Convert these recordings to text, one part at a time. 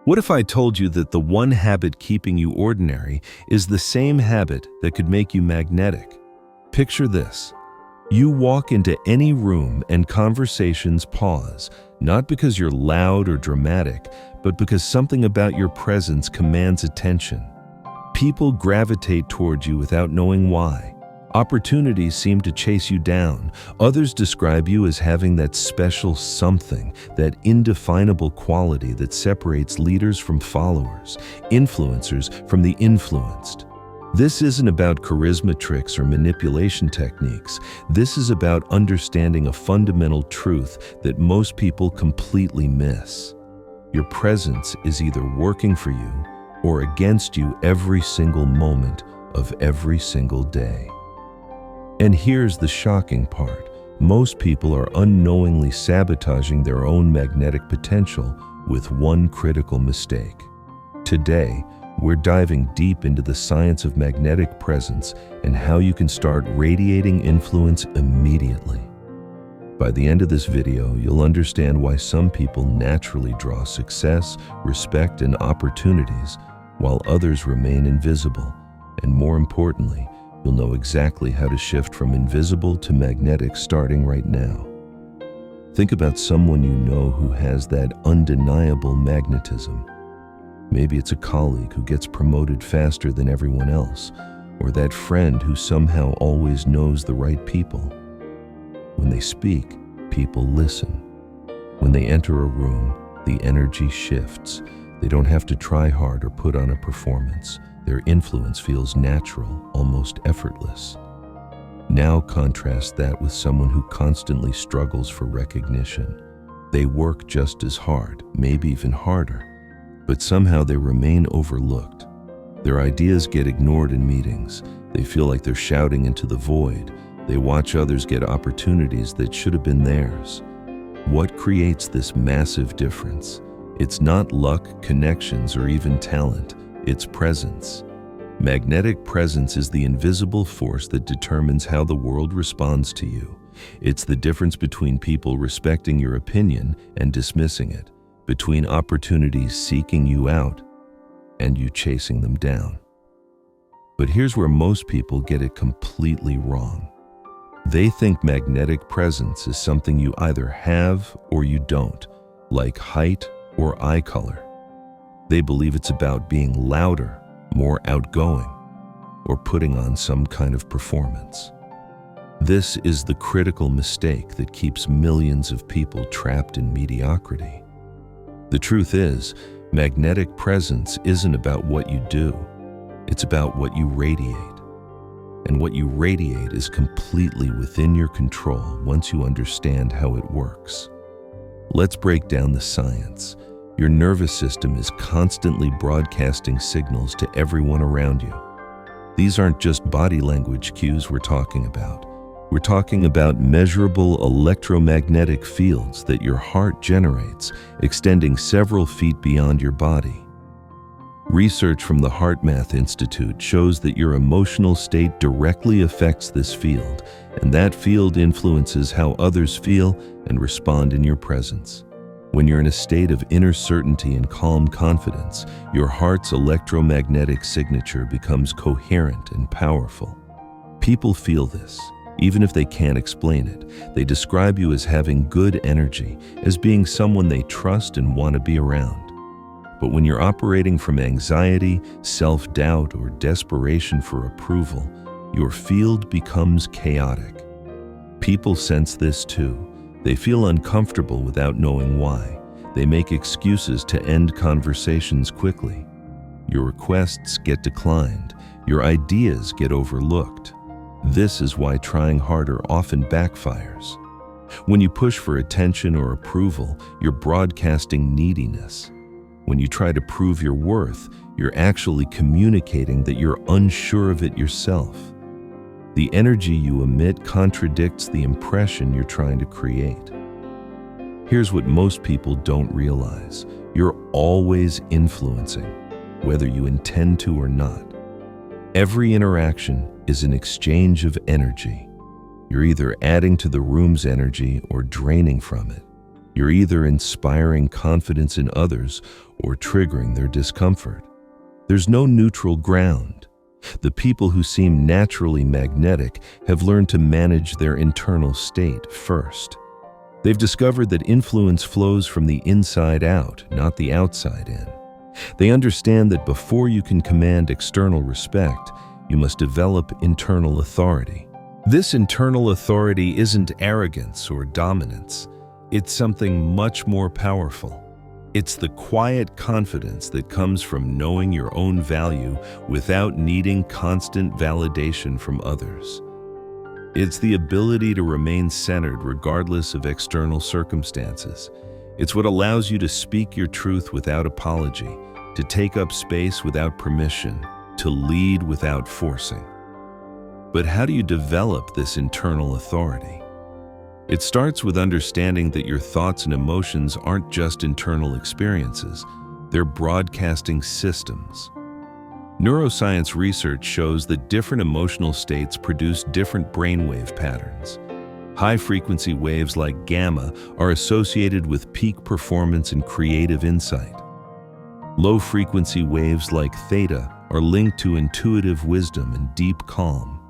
What if I told you that the one habit keeping you ordinary is the same habit that could make you magnetic? Picture this. You walk into any room and conversations pause, not because you're loud or dramatic, but because something about your presence commands attention. People gravitate toward you without knowing why. Opportunities seem to chase you down. Others describe you as having that special something, that indefinable quality that separates leaders from followers, influencers from the influenced. This isn't about charisma tricks or manipulation techniques. This is about understanding a fundamental truth that most people completely miss. Your presence is either working for you or against you every single moment of every single day. And here's the shocking part. Most people are unknowingly sabotaging their own magnetic potential with one critical mistake. Today, we're diving deep into the science of magnetic presence and how you can start radiating influence immediately. By the end of this video, you'll understand why some people naturally draw success, respect, and opportunities, while others remain invisible. And more importantly, you'll know exactly how to shift from invisible to magnetic starting right now. Think about someone you know who has that undeniable magnetism. Maybe it's a colleague who gets promoted faster than everyone else, or that friend who somehow always knows the right people. When they speak, people listen. When they enter a room, the energy shifts. They don't have to try hard or put on a performance. Their influence feels natural, almost effortless. Now contrast that with someone who constantly struggles for recognition. They work just as hard, maybe even harder, but somehow they remain overlooked. Their ideas get ignored in meetings. They feel like they're shouting into the void. They watch others get opportunities that should have been theirs. What creates this massive difference? It's not luck, connections, or even talent. It's presence. Magnetic presence is the invisible force that determines how the world responds to you. It's the difference between people respecting your opinion and dismissing it, between opportunities seeking you out and you chasing them down. But here's where most people get it completely wrong. They think magnetic presence is something you either have or you don't, like height or eye color. They believe it's about being louder, more outgoing, or putting on some kind of performance. This is the critical mistake that keeps millions of people trapped in mediocrity. The truth is, magnetic presence isn't about what you do. It's about what you radiate. And what you radiate is completely within your control once you understand how it works. Let's break down the science. Your nervous system is constantly broadcasting signals to everyone around you. These aren't just body language cues we're talking about. We're talking about measurable electromagnetic fields that your heart generates, extending several feet beyond your body. Research from the HeartMath Institute shows that your emotional state directly affects this field, and that field influences how others feel and respond in your presence. When you're in a state of inner certainty and calm confidence, your heart's electromagnetic signature becomes coherent and powerful. People feel this, even if they can't explain it. They describe you as having good energy, as being someone they trust and want to be around. But when you're operating from anxiety, self-doubt, or desperation for approval, your field becomes chaotic. People sense this too. They feel uncomfortable without knowing why. They make excuses to end conversations quickly. Your requests get declined. Your ideas get overlooked. This is why trying harder often backfires. When you push for attention or approval, you're broadcasting neediness. When you try to prove your worth, you're actually communicating that you're unsure of it yourself. The energy you emit contradicts the impression you're trying to create. Here's what most people don't realize. You're always influencing, whether you intend to or not. Every interaction is an exchange of energy. You're either adding to the room's energy or draining from it. You're either inspiring confidence in others or triggering their discomfort. There's no neutral ground. The people who seem naturally magnetic have learned to manage their internal state first. They've discovered that influence flows from the inside out, not the outside in. They understand that before you can command external respect, you must develop internal authority. This internal authority isn't arrogance or dominance. It's something much more powerful. It's the quiet confidence that comes from knowing your own value without needing constant validation from others. It's the ability to remain centered regardless of external circumstances. It's what allows you to speak your truth without apology, to take up space without permission, to lead without forcing. But how do you develop this internal authority? It starts with understanding that your thoughts and emotions aren't just internal experiences, they're broadcasting systems. Neuroscience research shows that different emotional states produce different brainwave patterns. High-frequency waves like gamma are associated with peak performance and creative insight. Low-frequency waves like theta are linked to intuitive wisdom and deep calm.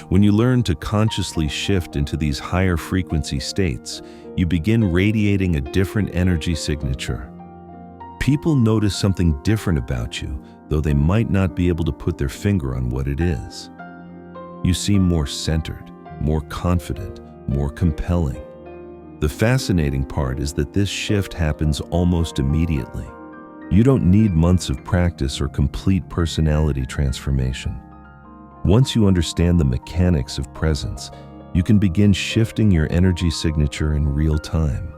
When you learn to consciously shift into these higher frequency states, you begin radiating a different energy signature. People notice something different about you, though they might not be able to put their finger on what it is. You seem more centered, more confident, more compelling. The fascinating part is that this shift happens almost immediately. You don't need months of practice or complete personality transformation. Once you understand the mechanics of presence, you can begin shifting your energy signature in real time.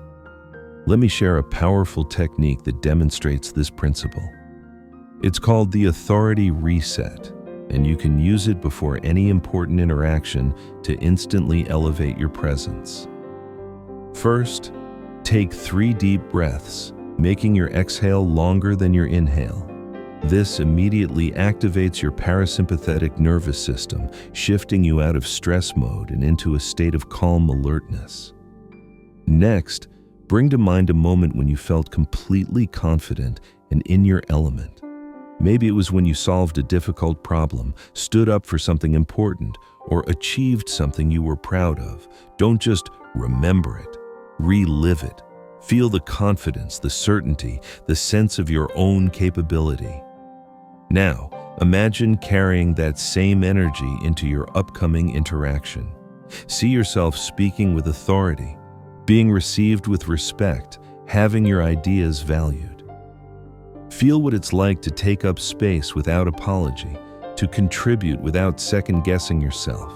Let me share a powerful technique that demonstrates this principle. It's called the authority reset, and you can use it before any important interaction to instantly elevate your presence. First, take 3 deep breaths, making your exhale longer than your inhale. This immediately activates your parasympathetic nervous system, shifting you out of stress mode and into a state of calm alertness. Next, bring to mind a moment when you felt completely confident and in your element. Maybe it was when you solved a difficult problem, stood up for something important, or achieved something you were proud of. Don't just remember it, relive it. Feel the confidence, the certainty, the sense of your own capability. Now, imagine carrying that same energy into your upcoming interaction. See yourself speaking with authority, being received with respect, having your ideas valued. Feel what it's like to take up space without apology, to contribute without second-guessing yourself.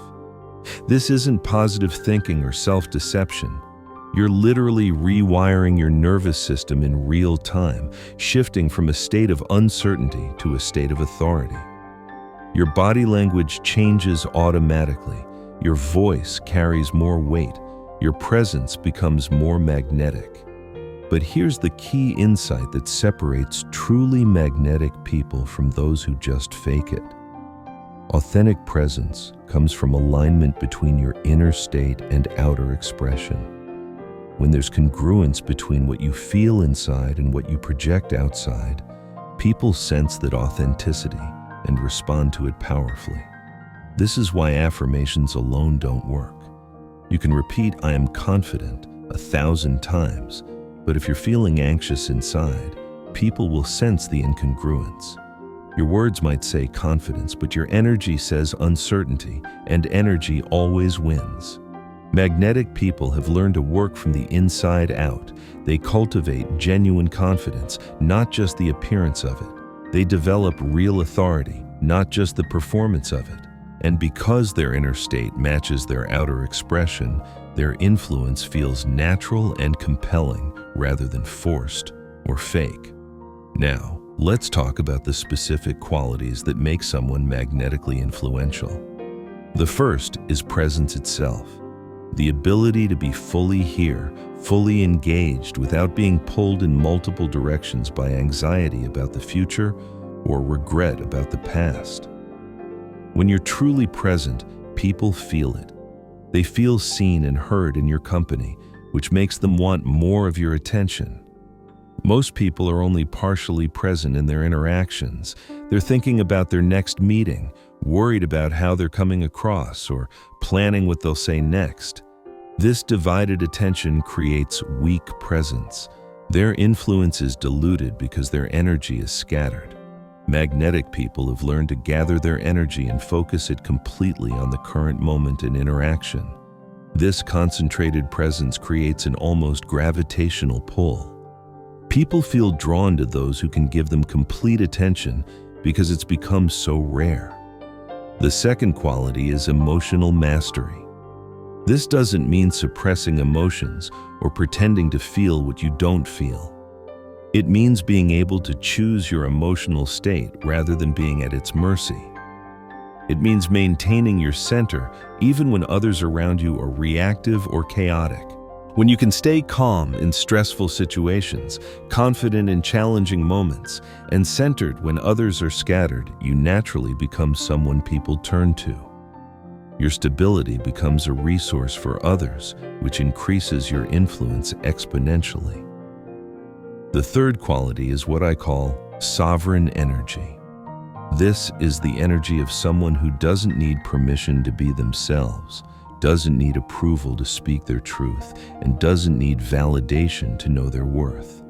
This isn't positive thinking or self-deception. You're literally rewiring your nervous system in real time, shifting from a state of uncertainty to a state of authority. Your body language changes automatically. Your voice carries more weight. Your presence becomes more magnetic. But here's the key insight that separates truly magnetic people from those who just fake it. Authentic presence comes from alignment between your inner state and outer expression. When there's congruence between what you feel inside and what you project outside, people sense that authenticity and respond to it powerfully. This is why affirmations alone don't work. You can repeat "I am confident" 1,000 times, but if you're feeling anxious inside, people will sense the incongruence. Your words might say confidence, but your energy says uncertainty, and energy always wins. Magnetic people have learned to work from the inside out. They cultivate genuine confidence, not just the appearance of it. They develop real authority, not just the performance of it. And because their inner state matches their outer expression, their influence feels natural and compelling rather than forced or fake. Now, let's talk about the specific qualities that make someone magnetically influential. The first is presence itself. The ability to be fully here, fully engaged without being pulled in multiple directions by anxiety about the future or regret about the past. When you're truly present, people feel it. They feel seen and heard in your company, which makes them want more of your attention. Most people are only partially present in their interactions. They're thinking about their next meeting, worried about how they're coming across, or planning what they'll say next. This divided attention creates weak presence. Their influence is diluted because their energy is scattered. Magnetic people have learned to gather their energy and focus it completely on the current moment and interaction. This concentrated presence creates an almost gravitational pull. People feel drawn to those who can give them complete attention because it's become so rare. The second quality is emotional mastery. This doesn't mean suppressing emotions or pretending to feel what you don't feel. It means being able to choose your emotional state rather than being at its mercy. It means maintaining your center even when others around you are reactive or chaotic. When you can stay calm in stressful situations, confident in challenging moments, and centered when others are scattered, you naturally become someone people turn to. Your stability becomes a resource for others, which increases your influence exponentially. The third quality is what I call sovereign energy. This is the energy of someone who doesn't need permission to be themselves, doesn't need approval to speak their truth, and doesn't need validation to know their worth.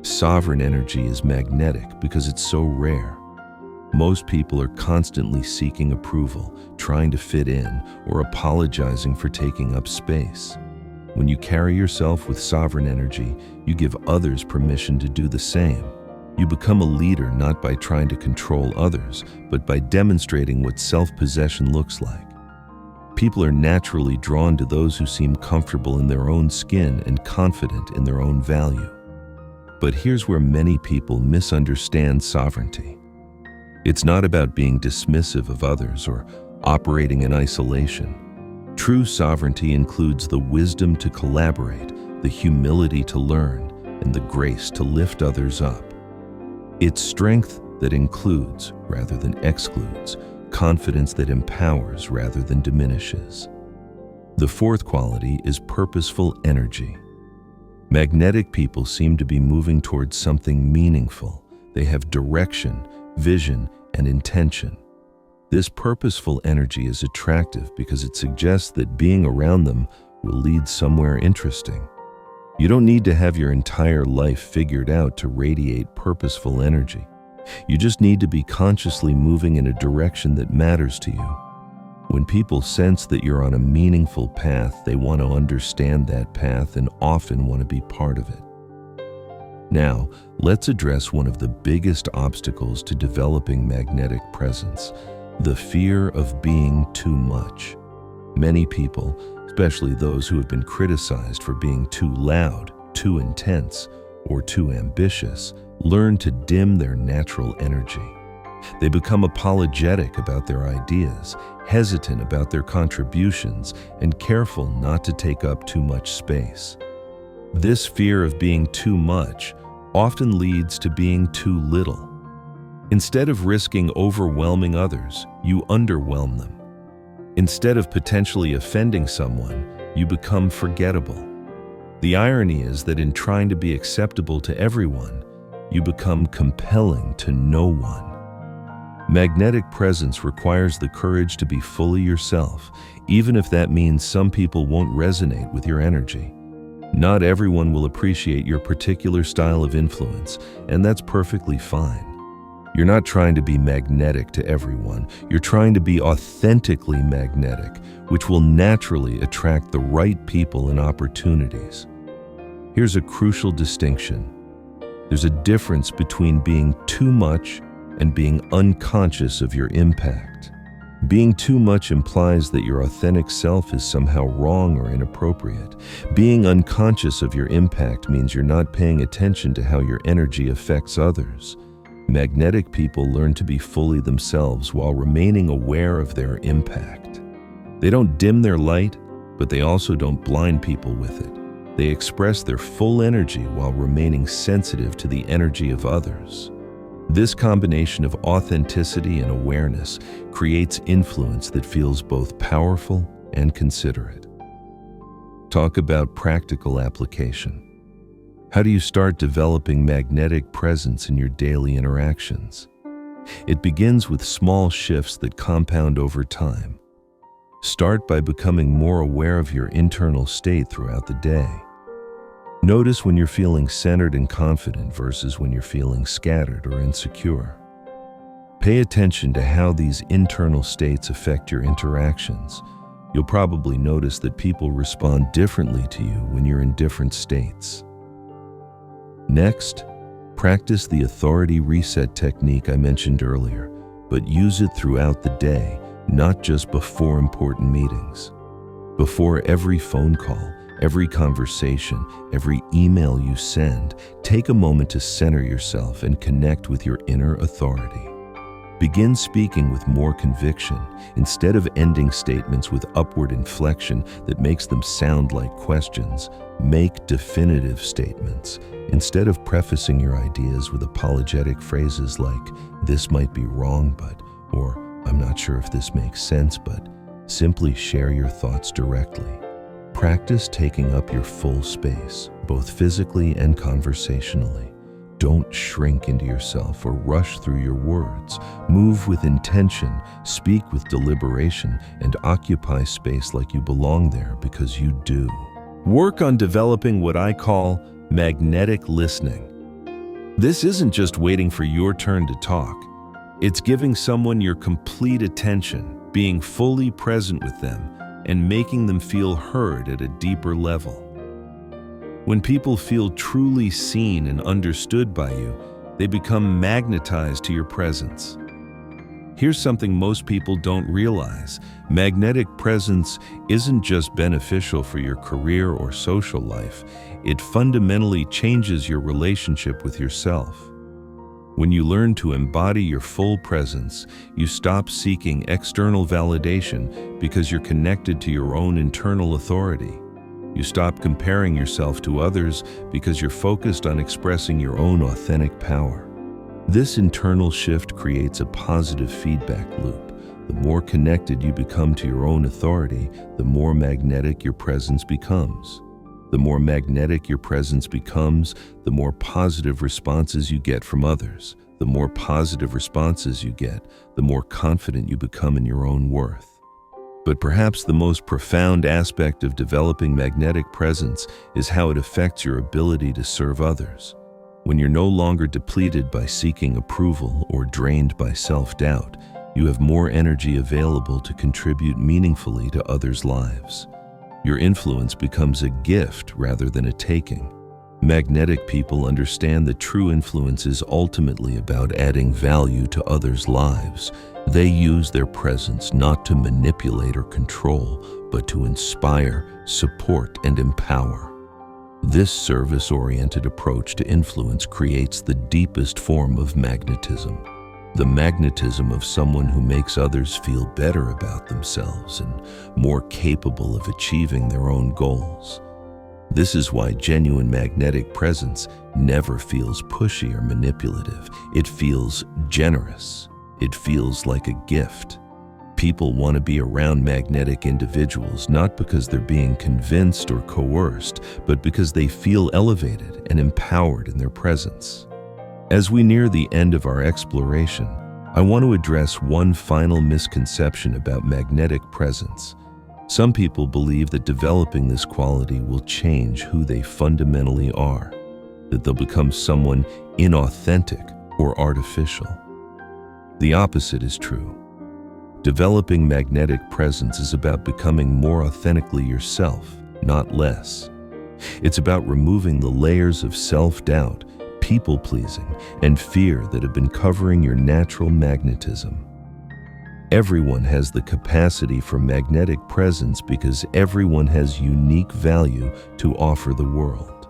Sovereign energy is magnetic because it's so rare. Most people are constantly seeking approval, trying to fit in, or apologizing for taking up space. When you carry yourself with sovereign energy, you give others permission to do the same. You become a leader not by trying to control others, but by demonstrating what self-possession looks like. People are naturally drawn to those who seem comfortable in their own skin and confident in their own value. But here's where many people misunderstand sovereignty. It's not about being dismissive of others or operating in isolation. True sovereignty includes the wisdom to collaborate, the humility to learn, and the grace to lift others up. It's strength that includes rather than excludes, confidence that empowers rather than diminishes. The fourth quality is purposeful energy. Magnetic people seem to be moving towards something meaningful. They have direction, vision, and intention. This purposeful energy is attractive because it suggests that being around them will lead somewhere interesting. You don't need to have your entire life figured out to radiate purposeful energy. You just need to be consciously moving in a direction that matters to you. When people sense that you're on a meaningful path, they want to understand that path and often want to be part of it. Now, let's address one of the biggest obstacles to developing magnetic presence, the fear of being too much. Many people, especially those who have been criticized for being too loud, too intense, or too ambitious, learn to dim their natural energy. They become apologetic about their ideas, hesitant about their contributions, and careful not to take up too much space. This fear of being too much often leads to being too little. Instead of risking overwhelming others, you underwhelm them. Instead of potentially offending someone, you become forgettable. The irony is that in trying to be acceptable to everyone, you become compelling to no one. Magnetic presence requires the courage to be fully yourself, even if that means some people won't resonate with your energy. Not everyone will appreciate your particular style of influence, and that's perfectly fine. You're not trying to be magnetic to everyone. You're trying to be authentically magnetic, which will naturally attract the right people and opportunities. Here's a crucial distinction. There's a difference between being too much and being unconscious of your impact. Being too much implies that your authentic self is somehow wrong or inappropriate. Being unconscious of your impact means you're not paying attention to how your energy affects others. Magnetic people learn to be fully themselves while remaining aware of their impact. They don't dim their light, but they also don't blind people with it. They express their full energy while remaining sensitive to the energy of others. This combination of authenticity and awareness creates influence that feels both powerful and considerate. Talk about practical application. How do you start developing magnetic presence in your daily interactions? It begins with small shifts that compound over time. Start by becoming more aware of your internal state throughout the day. Notice when you're feeling centered and confident versus when you're feeling scattered or insecure. Pay attention to how these internal states affect your interactions. You'll probably notice that people respond differently to you when you're in different states. Next, practice the authority reset technique I mentioned earlier, but use it throughout the day, not just before important meetings. Before every phone call, every conversation, every email you send, take a moment to center yourself and connect with your inner authority. Begin speaking with more conviction instead of ending statements with upward inflection that makes them sound like questions. Make definitive statements instead of prefacing your ideas with apologetic phrases like, "This might be wrong, but," or "I'm not sure if this makes sense, but." Simply share your thoughts directly. Practice taking up your full space, both physically and conversationally. Don't shrink into yourself or rush through your words. Move with intention, speak with deliberation, and occupy space like you belong there because you do. Work on developing what I call magnetic listening. This isn't just waiting for your turn to talk. It's giving someone your complete attention, being fully present with them, and making them feel heard at a deeper level. When people feel truly seen and understood by you, they become magnetized to your presence. Here's something most people don't realize. Magnetic presence isn't just beneficial for your career or social life. It fundamentally changes your relationship with yourself. When you learn to embody your full presence, you stop seeking external validation because you're connected to your own internal authority. You stop comparing yourself to others because you're focused on expressing your own authentic power. This internal shift creates a positive feedback loop. The more connected you become to your own authority, the more magnetic your presence becomes. The more magnetic your presence becomes, the more positive responses you get from others. The more positive responses you get, the more confident you become in your own worth. But perhaps the most profound aspect of developing magnetic presence is how it affects your ability to serve others. When you're no longer depleted by seeking approval or drained by self-doubt, you have more energy available to contribute meaningfully to others' lives. Your influence becomes a gift rather than a taking. Magnetic people understand that true influence is ultimately about adding value to others' lives. They use their presence not to manipulate or control, but to inspire, support, and empower. This service-oriented approach to influence creates the deepest form of magnetism. The magnetism of someone who makes others feel better about themselves and more capable of achieving their own goals. This is why genuine magnetic presence never feels pushy or manipulative. It feels generous. It feels like a gift. People want to be around magnetic individuals not because they're being convinced or coerced, but because they feel elevated and empowered in their presence. As we near the end of our exploration, I want to address one final misconception about magnetic presence. Some people believe that developing this quality will change who they fundamentally are, that they'll become someone inauthentic or artificial. The opposite is true. Developing magnetic presence is about becoming more authentically yourself, not less. It's about removing the layers of self-doubt, people-pleasing, and fear that have been covering your natural magnetism. Everyone has the capacity for magnetic presence because everyone has unique value to offer the world.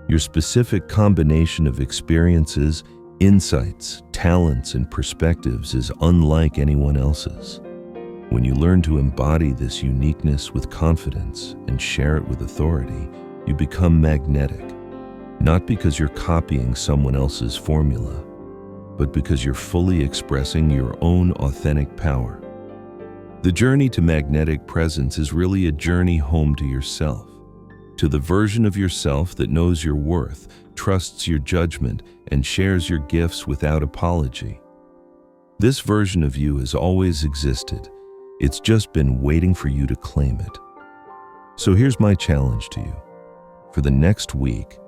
Your specific combination of experiences, insights, talents, and perspectives is unlike anyone else's. When you learn to embody this uniqueness with confidence and share it with authority, you become magnetic, not because you're copying someone else's formula, but because you're fully expressing your own authentic power. The journey to magnetic presence is really a journey home to yourself, to the version of yourself that knows your worth, trusts your judgment, and shares your gifts without apology. This version of you has always existed. It's just been waiting for you to claim it. So here's my challenge to you. For the next week,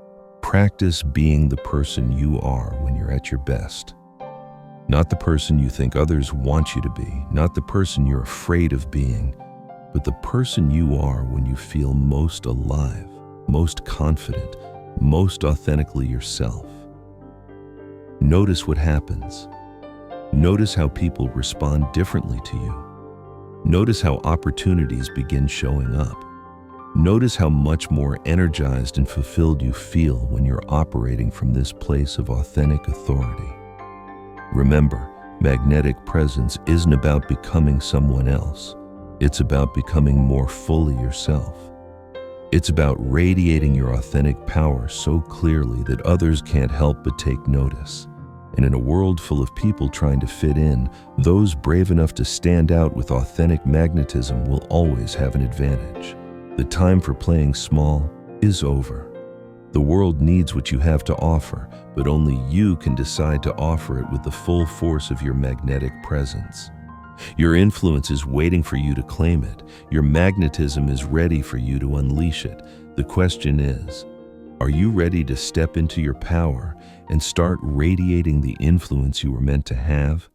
practice being the person you are when you're at your best. Not the person you think others want you to be, not the person you're afraid of being, but the person you are when you feel most alive, most confident, most authentically yourself. Notice what happens. Notice how people respond differently to you. Notice how opportunities begin showing up. Notice how much more energized and fulfilled you feel when you're operating from this place of authentic authority. Remember, magnetic presence isn't about becoming someone else. It's about becoming more fully yourself. It's about radiating your authentic power so clearly that others can't help but take notice. And in a world full of people trying to fit in, those brave enough to stand out with authentic magnetism will always have an advantage. The time for playing small is over. The world needs what you have to offer, but only you can decide to offer it with the full force of your magnetic presence. Your influence is waiting for you to claim it. Your magnetism is ready for you to unleash it. The question is, are you ready to step into your power and start radiating the influence you were meant to have?